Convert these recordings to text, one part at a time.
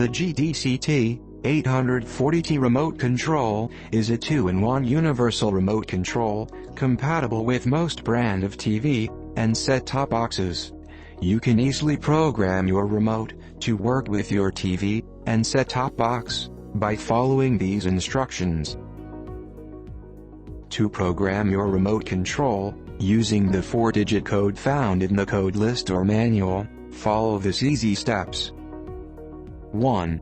The GDCT-840T remote control is a 2-in-1 universal remote control, compatible with most brand of TV and set-top boxes. You can easily program your remote to work with your TV and set-top box by following these instructions. To program your remote control, using the 4-digit code found in the code list or manual, follow these easy steps. 1.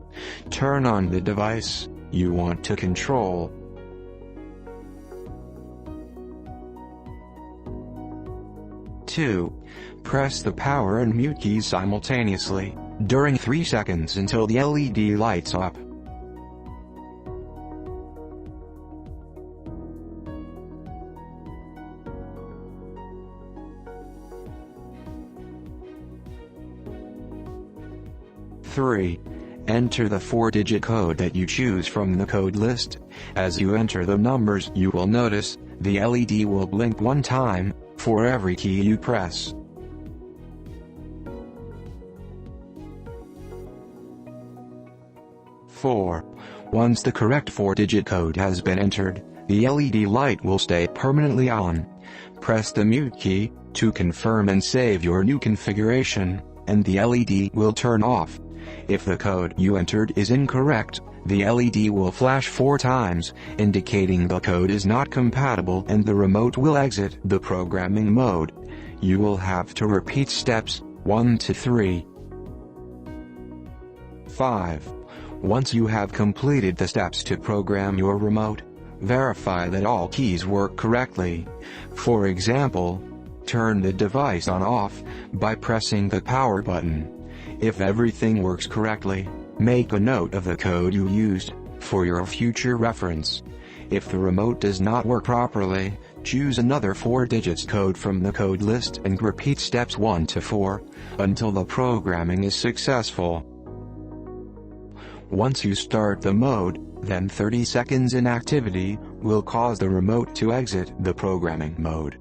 Turn on the device you want to control. 2. Press the power and mute keys simultaneously, during 3 seconds until the LED lights up. 3. Enter the 4-digit code that you choose from the code list. As you enter the numbers, you will notice the LED will blink 1 time for every key you press. 4. Once the correct 4-digit code has been entered, the LED light will stay permanently on. Press the mute key to confirm and save your new configuration, and the LED will turn off. If the code you entered is incorrect, the LED will flash 4 times, indicating the code is not compatible, and the remote will exit the programming mode. You will have to repeat steps 1 to 3. 5. Once you have completed the steps to program your remote, verify that all keys work correctly. For example, turn the device on/off by pressing the power button. If everything works correctly, make a note of the code you used for your future reference. If the remote does not work properly, choose another 4-digit code from the code list and repeat steps 1 to 4 until the programming is successful. Once you start the mode, then 30 seconds inactivity will cause the remote to exit the programming mode.